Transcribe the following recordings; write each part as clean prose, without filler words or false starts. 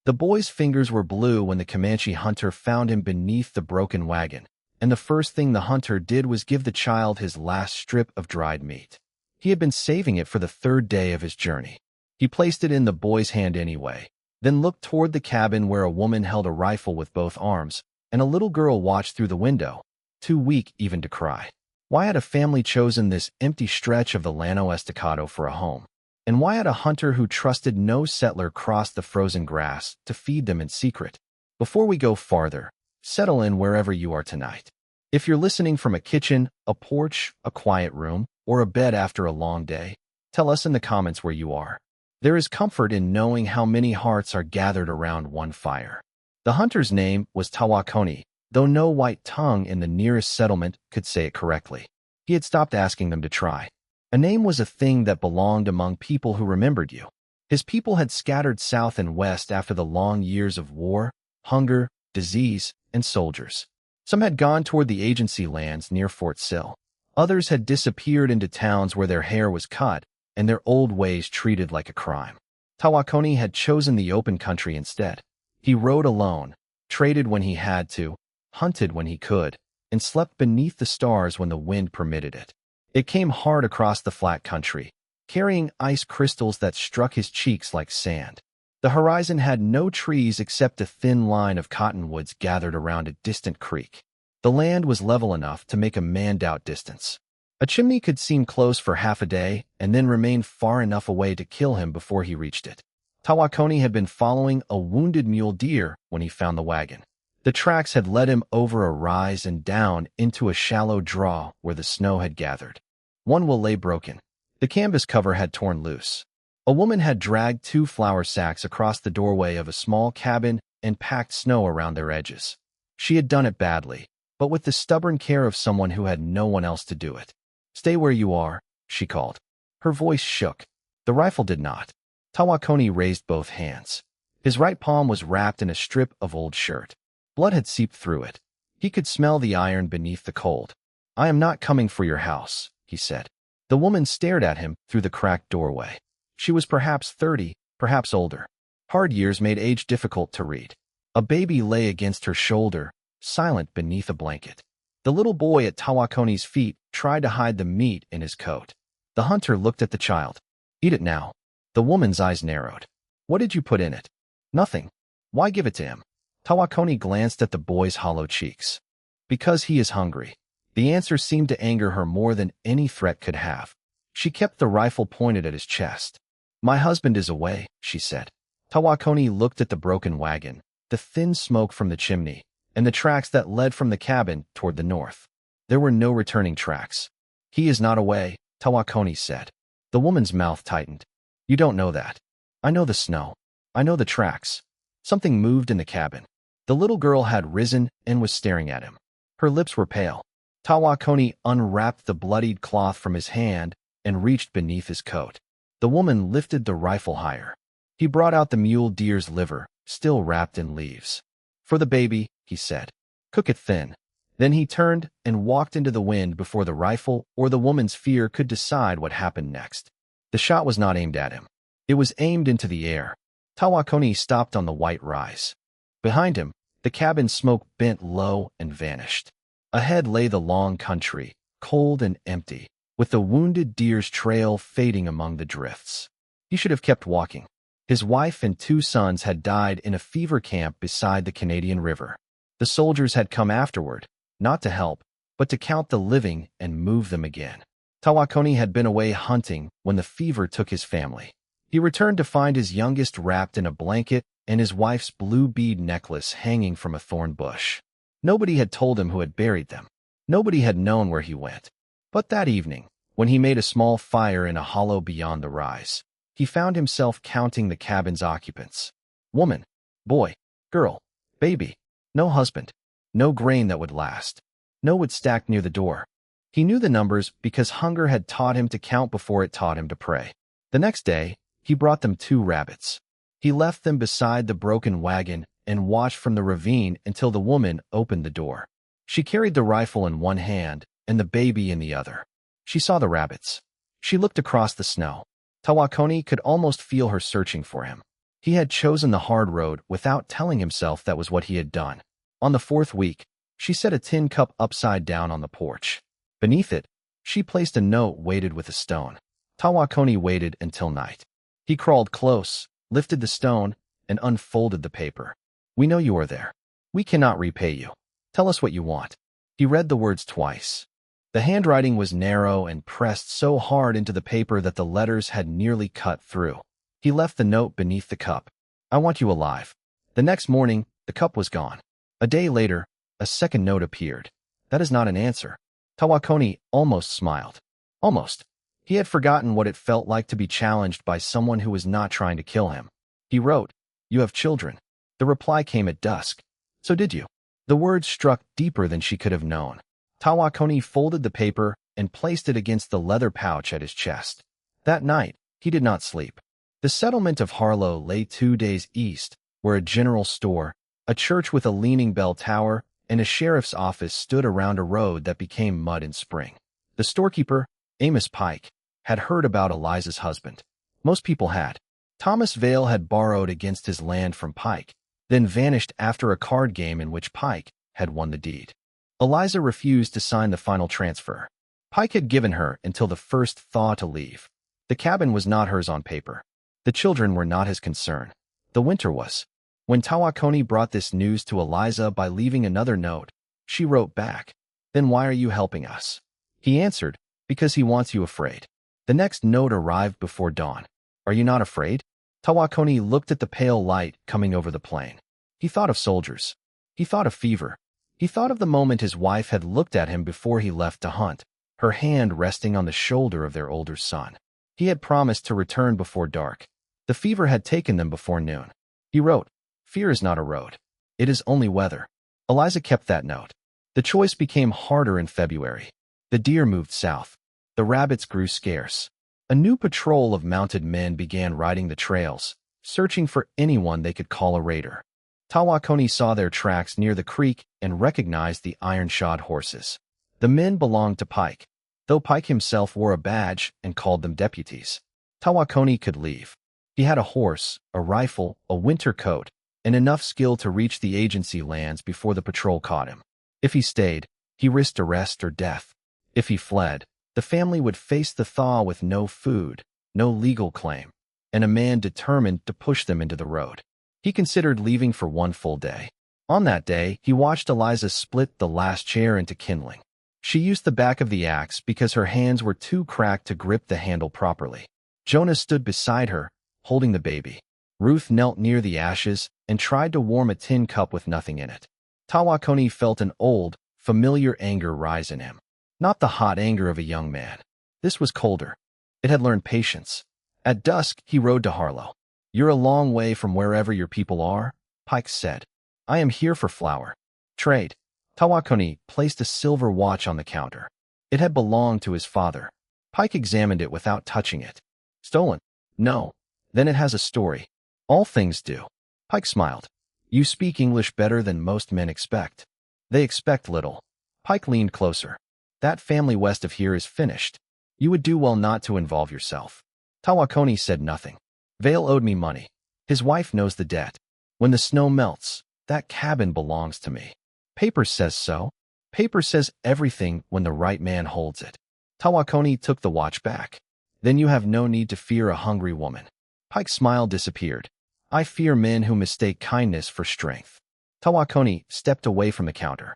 The boy's fingers were blue when the Comanche hunter found him beneath the broken wagon, and the first thing the hunter did was give the child his last strip of dried meat. He had been saving it for the third day of his journey. He placed it in the boy's hand anyway, then looked toward the cabin where a woman held a rifle with both arms, and a little girl watched through the window, too weak even to cry. Why had a family chosen this empty stretch of the Llano Estacado for a home? And why had a hunter who trusted no settler crossed the frozen grass to feed them in secret? Before we go farther, settle in wherever you are tonight. If you're listening from a kitchen, a porch, a quiet room, or a bed after a long day, tell us in the comments where you are. There is comfort in knowing how many hearts are gathered around one fire. The hunter's name was Tawakoni, though no white tongue in the nearest settlement could say it correctly. He had stopped asking them to try. A name was a thing that belonged among people who remembered you. His people had scattered south and west after the long years of war, hunger, disease, and soldiers. Some had gone toward the agency lands near Fort Sill. Others had disappeared into towns where their hair was cut and their old ways treated like a crime. Tawakoni had chosen the open country instead. He rode alone, traded when he had to, hunted when he could, and slept beneath the stars when the wind permitted it. It came hard across the flat country, carrying ice crystals that struck his cheeks like sand. The horizon had no trees except a thin line of cottonwoods gathered around a distant creek. The land was level enough to make a man-doubt distance. A chimney could seem close for half a day and then remain far enough away to kill him before he reached it. Tawakoni had been following a wounded mule deer when he found the wagon. The tracks had led him over a rise and down into a shallow draw where the snow had gathered. One wheel lay broken. The canvas cover had torn loose. A woman had dragged 2 flour sacks across the doorway of a small cabin and packed snow around their edges. She had done it badly, but with the stubborn care of someone who had no one else to do it. "Stay where you are," she called. Her voice shook. The rifle did not. Tawakoni raised both hands. His right palm was wrapped in a strip of old shirt. Blood had seeped through it. He could smell the iron beneath the cold. "I am not coming for your house," he said. The woman stared at him through the cracked doorway. She was perhaps 30, perhaps older. Hard years made age difficult to read. A baby lay against her shoulder, silent beneath a blanket. The little boy at Tawakoni's feet tried to hide the meat in his coat. The hunter looked at the child. "Eat it now." The woman's eyes narrowed. "What did you put in it?" "Nothing." "Why give it to him?" Tawakoni glanced at the boy's hollow cheeks. "Because he is hungry." The answer seemed to anger her more than any threat could have. She kept the rifle pointed at his chest. "My husband is away," she said. Tawakoni looked at the broken wagon, the thin smoke from the chimney, and the tracks that led from the cabin toward the north. There were no returning tracks. "He is not away," Tawakoni said. The woman's mouth tightened. "You don't know that. I know the snow. I know the tracks." Something moved in the cabin. The little girl had risen and was staring at him. Her lips were pale. Tawakoni unwrapped the bloodied cloth from his hand and reached beneath his coat. The woman lifted the rifle higher. He brought out the mule deer's liver, still wrapped in leaves. "For the baby," he said. "Cook it thin." Then he turned and walked into the wind before the rifle or the woman's fear could decide what happened next. The shot was not aimed at him. It was aimed into the air. Tawakoni stopped on the white rise. Behind him, the cabin smoke bent low and vanished. Ahead lay the long country, cold and empty, with the wounded deer's trail fading among the drifts. He should have kept walking. His wife and 2 sons had died in a fever camp beside the Canadian River. The soldiers had come afterward, not to help, but to count the living and move them again. Tawakoni had been away hunting when the fever took his family. He returned to find his youngest wrapped in a blanket and his wife's blue bead necklace hanging from a thorn bush. Nobody had told him who had buried them. Nobody had known where he went. But that evening, when he made a small fire in a hollow beyond the rise, he found himself counting the cabin's occupants. Woman, boy, girl, baby. No husband. No grain that would last. No wood stacked near the door. He knew the numbers because hunger had taught him to count before it taught him to pray. The next day, he brought them 2 rabbits. He left them beside the broken wagon and watched from the ravine until the woman opened the door. She carried the rifle in one hand and the baby in the other. She saw the rabbits. She looked across the snow. Tawakoni could almost feel her searching for him. He had chosen the hard road without telling himself that was what he had done. On the fourth week, she set a tin cup upside down on the porch. Beneath it, she placed a note weighted with a stone. Tawakoni waited until night. He crawled close, lifted the stone, and unfolded the paper. "We know you are there. We cannot repay you. Tell us what you want." He read the words twice. The handwriting was narrow and pressed so hard into the paper that the letters had nearly cut through. He left the note beneath the cup. "I want you alive." The next morning, the cup was gone. A day later, a second note appeared. "That is not an answer." Tawakoni almost smiled. Almost. He had forgotten what it felt like to be challenged by someone who was not trying to kill him. He wrote, "You have children." The reply came at dusk. "So did you." The words struck deeper than she could have known. Tawakoni folded the paper and placed it against the leather pouch at his chest. That night, he did not sleep. The settlement of Harlow lay 2 days east, where a general store, a church with a leaning bell tower, and a sheriff's office stood around a road that became mud in spring. The storekeeper, Amos Pike, had heard about Eliza's husband. Most people had. Thomas Vale had borrowed against his land from Pike, then vanished after a card game in which Pike had won the deed. Eliza refused to sign the final transfer. Pike had given her until the first thaw to leave. The cabin was not hers on paper. The children were not his concern. The winter was. When Tawakoni brought this news to Eliza by leaving another note, she wrote back, "Then why are you helping us?" He answered, "Because he wants you afraid." The next note arrived before dawn. "Are you not afraid?" Tawakoni looked at the pale light coming over the plain. He thought of soldiers. He thought of fever. He thought of the moment his wife had looked at him before he left to hunt, her hand resting on the shoulder of their older son. He had promised to return before dark. The fever had taken them before noon. He wrote, "Fear is not a road. It is only weather." Eliza kept that note. The choice became harder in February. The deer moved south. The rabbits grew scarce. A new patrol of mounted men began riding the trails, searching for anyone they could call a raider. Tawakoni saw their tracks near the creek and recognized the iron-shod horses. The men belonged to Pike, though Pike himself wore a badge and called them deputies. Tawakoni could leave. He had a horse, a rifle, a winter coat, and enough skill to reach the agency lands before the patrol caught him. If he stayed, he risked arrest or death. If he fled, the family would face the thaw with no food, no legal claim, and a man determined to push them into the road. He considered leaving for one full day. On that day, he watched Eliza split the last chair into kindling. She used the back of the axe because her hands were too cracked to grip the handle properly. Jonah stood beside her, holding the baby. Ruth knelt near the ashes and tried to warm a tin cup with nothing in it. Tawakoni felt an old, familiar anger rise in him. Not the hot anger of a young man. This was colder. It had learned patience. At dusk, he rode to Harlow. "You're a long way from wherever your people are," Pike said. "I am here for flour. Trade." Tawakoni placed a silver watch on the counter. It had belonged to his father. Pike examined it without touching it. "Stolen?" "No." "Then it has a story." "All things do." Pike smiled. "You speak English better than most men expect." "They expect little." Pike leaned closer. "That family west of here is finished. You would do well not to involve yourself." Tawakoni said nothing. "Vale owed me money. His wife knows the debt. When the snow melts, that cabin belongs to me. Paper says so. Paper says everything when the right man holds it." Tawakoni took the watch back. "Then you have no need to fear a hungry woman." Pike's smile disappeared. "I fear men who mistake kindness for strength." Tawakoni stepped away from the counter.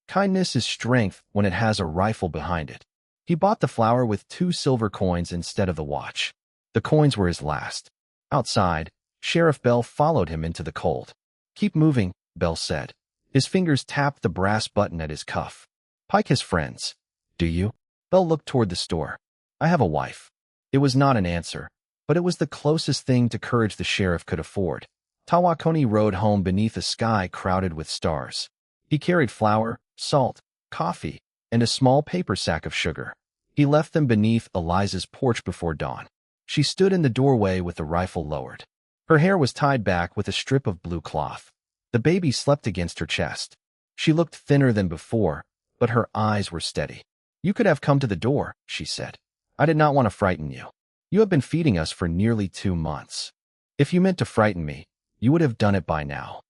Kindness is strength when it has a rifle behind it. He bought the flour with 2 silver coins instead of the watch. The coins were his last. Outside, Sheriff Bell followed him into the cold. "Keep moving," Bell said. His fingers tapped the brass button at his cuff. "Pike has friends." "Do you?" Bell looked toward the store. "I have a wife." It was not an answer, but it was the closest thing to courage the sheriff could afford. Tawakoni rode home beneath a sky crowded with stars. He carried flour, salt, coffee, and a small paper sack of sugar. He left them beneath Eliza's porch before dawn. She stood in the doorway with the rifle lowered. Her hair was tied back with a strip of blue cloth. The baby slept against her chest. She looked thinner than before, but her eyes were steady. "You could have come to the door," she said. "I did not want to frighten you. You have been feeding us for nearly 2 months." If you meant to frighten me, you would have done it by now.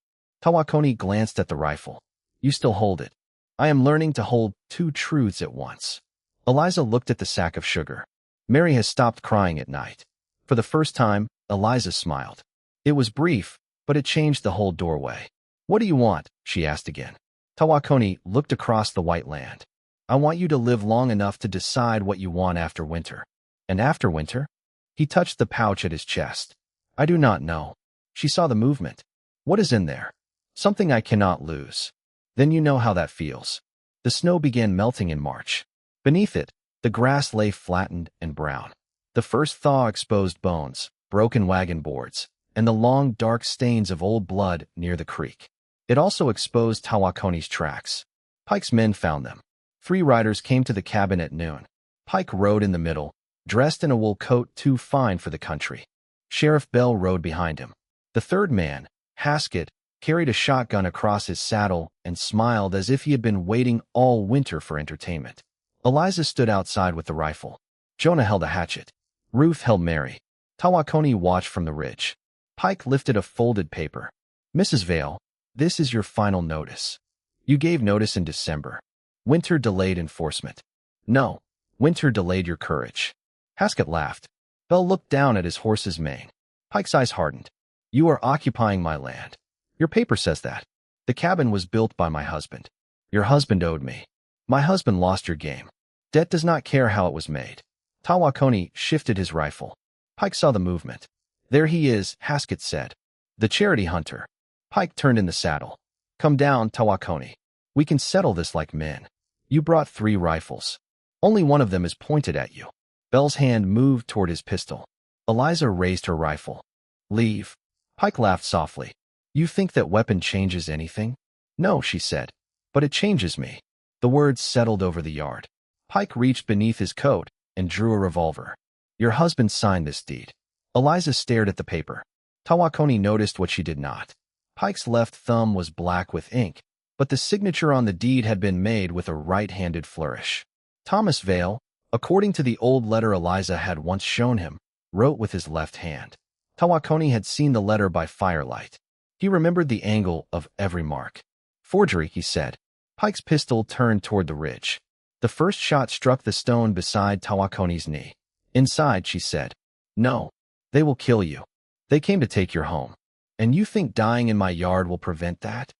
Tawakoni glanced at the rifle. You still hold it. I am learning to hold two truths at once. Eliza looked at the sack of sugar. Mary has stopped crying at night. For the first time, Eliza smiled. It was brief, but it changed the whole doorway. What do you want? She asked again. Tawakoni looked across the white land. I want you to live long enough to decide what you want after winter. And after winter? He touched the pouch at his chest. I do not know. She saw the movement. What is in there? Something I cannot lose. Then you know how that feels. The snow began melting in March. Beneath it, the grass lay flattened and brown. The first thaw exposed bones, broken wagon boards, and the long, dark stains of old blood near the creek. It also exposed Tawakoni's tracks. Pike's men found them. 3 riders came to the cabin at noon. Pike rode in the middle, dressed in a wool coat too fine for the country. Sheriff Bell rode behind him. The third man, Haskett, carried a shotgun across his saddle and smiled as if he had been waiting all winter for entertainment. Eliza stood outside with the rifle. Jonah held a hatchet. Ruth held Mary. Tawakoni watched from the ridge. Pike lifted a folded paper. Mrs. Vale, this is your final notice. You gave notice in December. Winter delayed enforcement. No, winter delayed your courage. Haskett laughed. Bell looked down at his horse's mane. Pike's eyes hardened. You are occupying my land. Your paper says that. The cabin was built by my husband. Your husband owed me. My husband lost your game. Debt does not care how it was made. Tawakoni shifted his rifle. Pike saw the movement. There he is, Haskett said. The charity hunter. Pike turned in the saddle. Come down, Tawakoni. We can settle this like men. You brought 3 rifles. Only one of them is pointed at you. Bell's hand moved toward his pistol. Eliza raised her rifle. Leave. Pike laughed softly. You think that weapon changes anything? No, she said. But it changes me. The words settled over the yard. Pike reached beneath his coat and drew a revolver. Your husband signed this deed. Eliza stared at the paper. Tawakoni noticed what she did not. Pike's left thumb was black with ink, but the signature on the deed had been made with a right-handed flourish. Thomas Vale, according to the old letter Eliza had once shown him, wrote with his left hand. Tawakoni had seen the letter by firelight. He remembered the angle of every mark. Forgery, he said. Pike's pistol turned toward the ridge. The first shot struck the stone beside Tawakoni's knee. Inside, she said. No. They will kill you. They came to take your home. And you think dying in my yard will prevent that?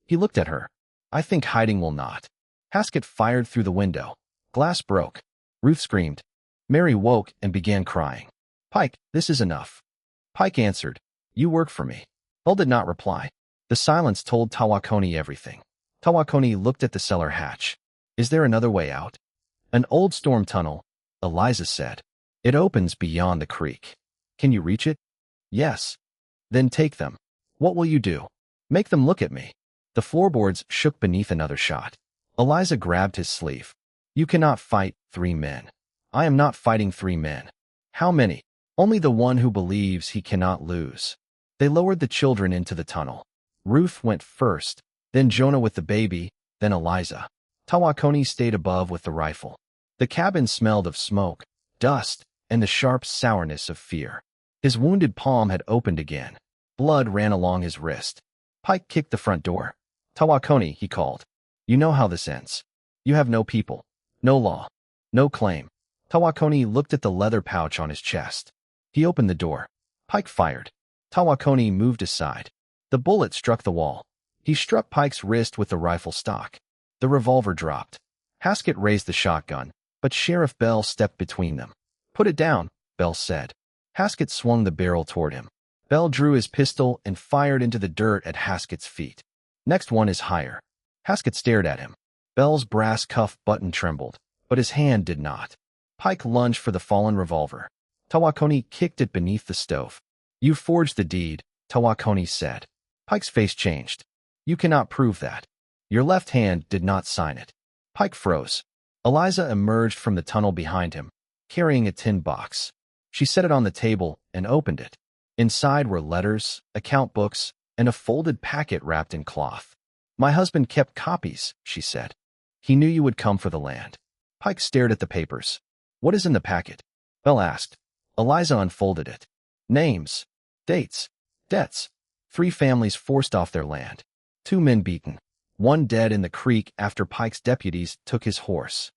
He looked at her. I think hiding will not. Haskett fired through the window. Glass broke. Ruth screamed. Mary woke and began crying. Pike, this is enough. Pike answered. You work for me. Bell did not reply. The silence told Tawakoni everything. Tawakoni looked at the cellar hatch. Is there another way out? An old storm tunnel, Eliza said. It opens beyond the creek. Can you reach it? Yes. Then take them. What will you do? Make them look at me. The floorboards shook beneath another shot. Eliza grabbed his sleeve. You cannot fight 3 men. I am not fighting 3 men. How many? Only the one who believes he cannot lose. They lowered the children into the tunnel. Ruth went first, then Jonah with the baby, then Eliza. Tawakoni stayed above with the rifle. The cabin smelled of smoke, dust, and the sharp sourness of fear. His wounded palm had opened again. Blood ran along his wrist. Pike kicked the front door. Tawakoni, he called. You know how this ends. You have no people, no law, no claim. Tawakoni looked at the leather pouch on his chest. He opened the door. Pike fired. Tawakoni moved aside. The bullet struck the wall. He struck Pike's wrist with the rifle stock. The revolver dropped. Haskett raised the shotgun, but Sheriff Bell stepped between them. Put it down, Bell said. Haskett swung the barrel toward him. Bell drew his pistol and fired into the dirt at Haskett's feet. Next one is higher. Haskett stared at him. Bell's brass cuff button trembled, but his hand did not. Pike lunged for the fallen revolver. Tawakoni kicked it beneath the stove. You forged the deed, Tawakoni said. Pike's face changed. You cannot prove that. Your left hand did not sign it. Pike froze. Eliza emerged from the tunnel behind him, carrying a tin box. She set it on the table and opened it. Inside were letters, account books, and a folded packet wrapped in cloth. My husband kept copies, she said. He knew you would come for the land. Pike stared at the papers. What is in the packet? Bell asked. Eliza unfolded it. Names. Dates. Debts. 3 families forced off their land. 2 men beaten. 1 dead in the creek after Pike's deputies took his horse.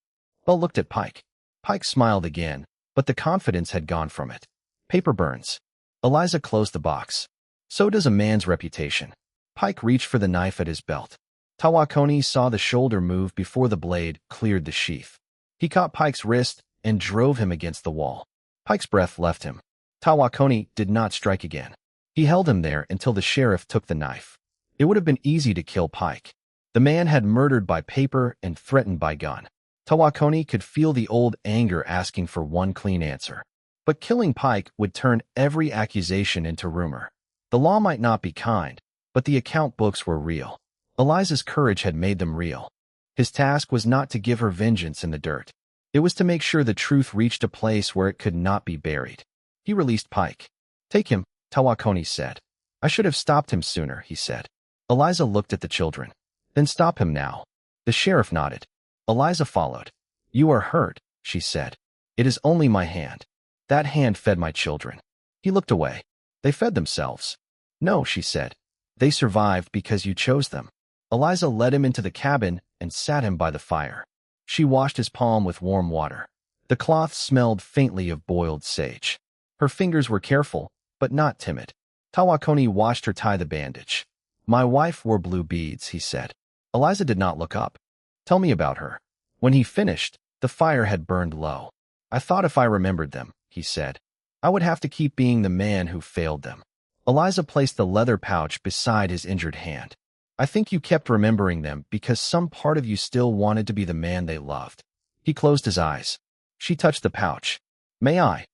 Belle looked at Pike. Pike smiled again, but the confidence had gone from it. Paper burns. Eliza closed the box. So does a man's reputation. Pike reached for the knife at his belt. Tawakoni saw the shoulder move before the blade cleared the sheath. He caught Pike's wrist and drove him against the wall. Pike's breath left him. Tawakoni did not strike again. He held him there until the sheriff took the knife. It would have been easy to kill Pike. The man had murdered by paper and threatened by gun. Tawakoni could feel the old anger asking for one clean answer. But killing Pike would turn every accusation into rumor. The law might not be kind, but the account books were real. Eliza's courage had made them real. His task was not to give her vengeance in the dirt. It was to make sure the truth reached a place where it could not be buried. He released Pike. "Take him," Tawakoni said. "I should have stopped him sooner," he said. Eliza looked at the children. "Then stop him now." The sheriff nodded. Eliza followed. "You are hurt," she said. "It is only my hand. That hand fed my children." He looked away. "They fed themselves." "No," she said. "They survived because you chose them." Eliza led him into the cabin and sat him by the fire. She washed his palm with warm water. The cloth smelled faintly of boiled sage. Her fingers were careful, but not timid. Tawakoni watched her tie the bandage. "My wife wore blue beads," he said. Eliza did not look up. "Tell me about her." When he finished, the fire had burned low. "I thought if I remembered them," he said, "I would have to keep being the man who failed them." Eliza placed the leather pouch beside his injured hand. "I think you kept remembering them because some part of you still wanted to be the man they loved." He closed his eyes. She touched the pouch. "May I?"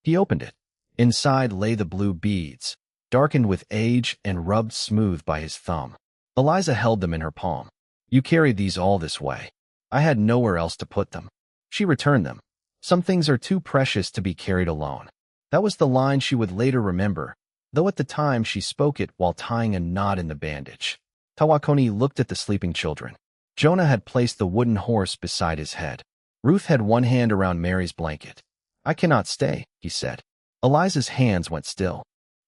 He opened it. Inside lay the blue beads, darkened with age and rubbed smooth by his thumb. Eliza held them in her palm. "You carried these all this way. I had nowhere else to put them." She returned them. "Some things are too precious to be carried alone." That was the line she would later remember, though at the time she spoke it while tying a knot in the bandage. Tawakoni looked at the sleeping children. Jonah had placed the wooden horse beside his head. Ruth had one hand around Mary's blanket. "I cannot stay," he said. Eliza's hands went still.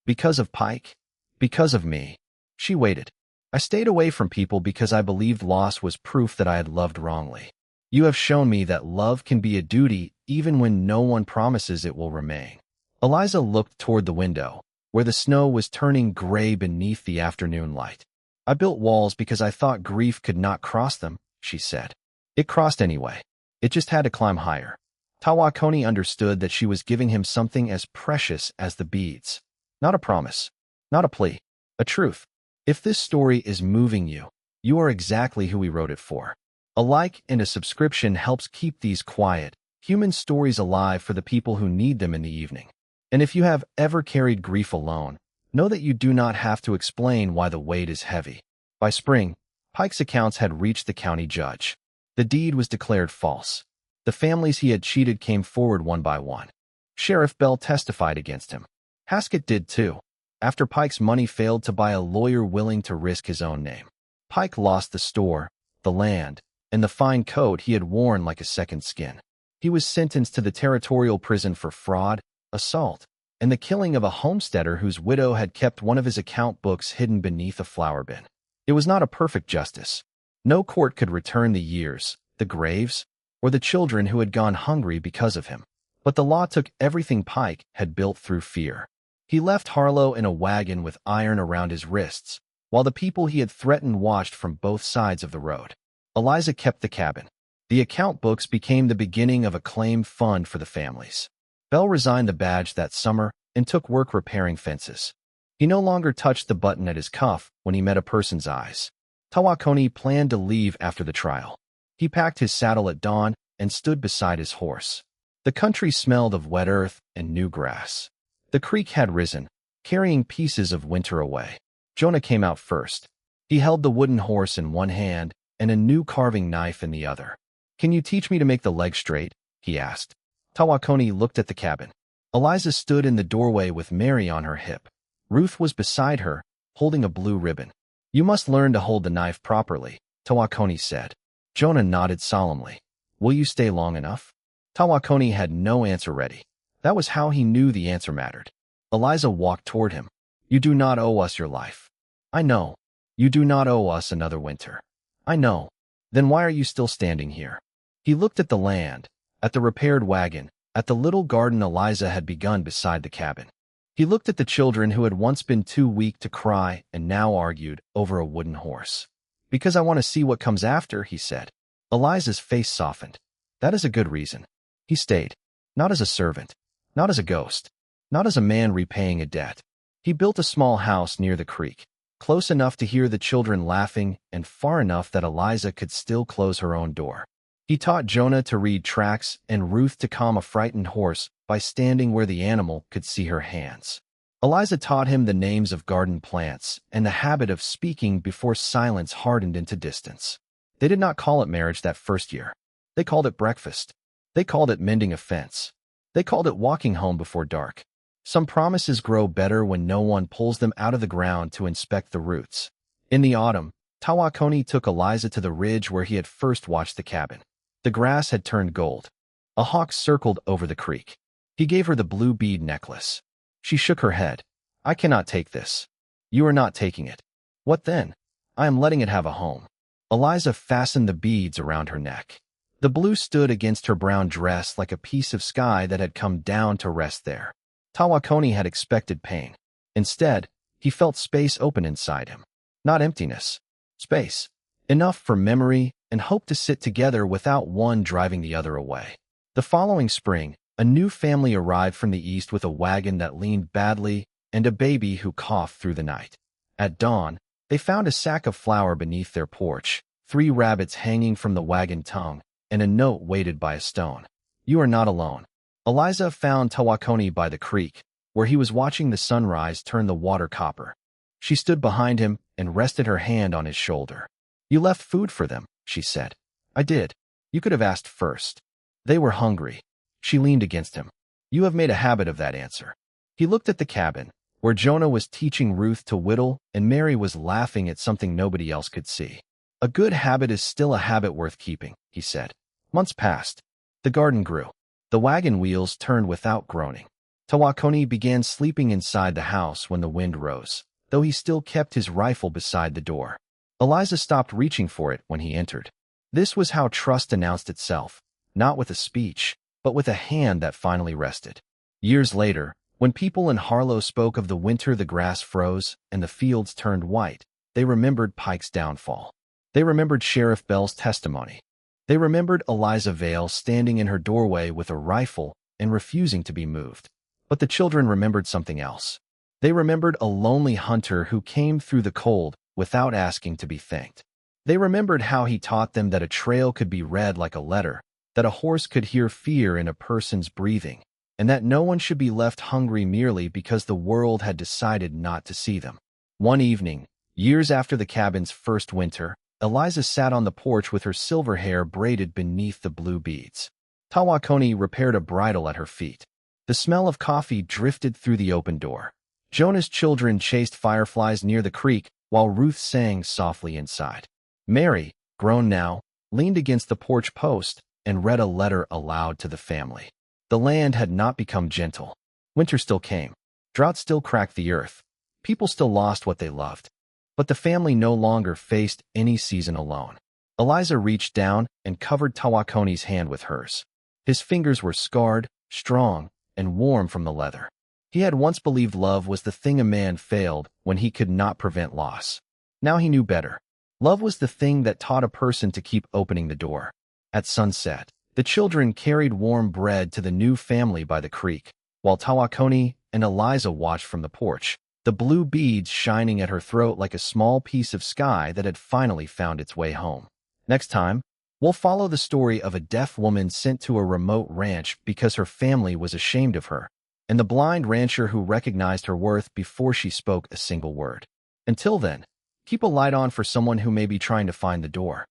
"Because of Pike? Because of me?" She waited. "I stayed away from people because I believed loss was proof that I had loved wrongly. You have shown me that love can be a duty even when no one promises it will remain." Eliza looked toward the window, where the snow was turning gray beneath the afternoon light. "I built walls because I thought grief could not cross them," she said. "It crossed anyway. It just had to climb higher." Tawakoni understood that she was giving him something as precious as the beads. Not a promise, not a plea, a truth. If this story is moving you, you are exactly who we wrote it for. A like and a subscription helps keep these quiet, human stories alive for the people who need them in the evening. And if you have ever carried grief alone, know that you do not have to explain why the weight is heavy. By spring, Pike's accounts had reached the county judge. The deed was declared false. The families he had cheated came forward one by one. Sheriff Bell testified against him. Haskett did too, after Pike's money failed to buy a lawyer willing to risk his own name. Pike lost the store, the land, and the fine coat he had worn like a second skin. He was sentenced to the territorial prison for fraud, assault, and the killing of a homesteader whose widow had kept one of his account books hidden beneath a flower bin. It was not a perfect justice. No court could return the years, the graves, or the children who had gone hungry because of him. But the law took everything Pike had built through fear. He left Harlow in a wagon with iron around his wrists, while the people he had threatened watched from both sides of the road. Eliza kept the cabin. The account books became the beginning of a claim fund for the families. Bell resigned the badge that summer and took work repairing fences. He no longer touched the button at his cuff when he met a person's eyes. Tawakoni planned to leave after the trial. He packed his saddle at dawn and stood beside his horse. The country smelled of wet earth and new grass. The creek had risen, carrying pieces of winter away. Jonah came out first. He held the wooden horse in one hand and a new carving knife in the other. "Can you teach me to make the leg straight?" he asked. Tawakoni looked at the cabin. Eliza stood in the doorway with Mary on her hip. Ruth was beside her, holding a blue ribbon. "You must learn to hold the knife properly," Tawakoni said. Jonah nodded solemnly. "Will you stay long enough?" Tawakoni had no answer ready. That was how he knew the answer mattered. Eliza walked toward him. You do not owe us your life. I know. You do not owe us another winter. I know. Then why are you still standing here? He looked at the land, at the repaired wagon, at the little garden Eliza had begun beside the cabin. He looked at the children who had once been too weak to cry and now argued over a wooden horse. Because I want to see what comes after, he said. Eliza's face softened. That is a good reason. He stayed. Not as a servant. Not as a ghost. Not as a man repaying a debt. He built a small house near the creek, close enough to hear the children laughing and far enough that Eliza could still close her own door. He taught Jonah to read tracks and Ruth to calm a frightened horse by standing where the animal could see her hands. Eliza taught him the names of garden plants and the habit of speaking before silence hardened into distance. They did not call it marriage that first year. They called it breakfast. They called it mending a fence. They called it walking home before dark. Some promises grow better when no one pulls them out of the ground to inspect the roots. In the autumn, Tawakoni took Eliza to the ridge where he had first watched the cabin. The grass had turned gold. A hawk circled over the creek. He gave her the blue bead necklace. She shook her head. I cannot take this. You are not taking it. What then? I am letting it have a home. Eliza fastened the beads around her neck. The blue stood against her brown dress like a piece of sky that had come down to rest there. Tawakoni had expected pain. Instead, he felt space open inside him. Not emptiness. Space. Enough for memory and hope to sit together without one driving the other away. The following spring, a new family arrived from the east with a wagon that leaned badly and a baby who coughed through the night. At dawn, they found a sack of flour beneath their porch, 3 rabbits hanging from the wagon tongue, and a note weighted by a stone. You are not alone. Eliza found Tawakoni by the creek, where he was watching the sunrise turn the water copper. She stood behind him and rested her hand on his shoulder. You left food for them, she said. I did. You could have asked first. They were hungry. She leaned against him. You have made a habit of that answer. He looked at the cabin, where Jonah was teaching Ruth to whittle and Mary was laughing at something nobody else could see. A good habit is still a habit worth keeping, he said. Months passed. The garden grew. The wagon wheels turned without groaning. Tawakoni began sleeping inside the house when the wind rose, though he still kept his rifle beside the door. Eliza stopped reaching for it when he entered. This was how trust announced itself, not with a speech, but with a hand that finally rested. Years later, when people in Harlow spoke of the winter the grass froze and the fields turned white, they remembered Pike's downfall. They remembered Sheriff Bell's testimony. They remembered Eliza Vale standing in her doorway with a rifle and refusing to be moved. But the children remembered something else. They remembered a lonely hunter who came through the cold without asking to be thanked. They remembered how he taught them that a trail could be read like a letter, that a horse could hear fear in a person's breathing, and that no one should be left hungry merely because the world had decided not to see them. One evening, years after the cabin's first winter, Eliza sat on the porch with her silver hair braided beneath the blue beads. Tawakoni repaired a bridle at her feet. The smell of coffee drifted through the open door. Jonah's children chased fireflies near the creek while Ruth sang softly inside. Mary, grown now, leaned against the porch post and read a letter aloud to the family. The land had not become gentle. Winter still came. Drought still cracked the earth. People still lost what they loved. But the family no longer faced any season alone. Eliza reached down and covered Tawakoni's hand with hers. His fingers were scarred, strong, and warm from the leather. He had once believed love was the thing a man failed when he could not prevent loss. Now he knew better. Love was the thing that taught a person to keep opening the door. At sunset, the children carried warm bread to the new family by the creek, while Tawakoni and Eliza watched from the porch, the blue beads shining at her throat like a small piece of sky that had finally found its way home. Next time, we'll follow the story of a deaf woman sent to a remote ranch because her family was ashamed of her, and the blind rancher who recognized her worth before she spoke a single word. Until then, keep a light on for someone who may be trying to find the door.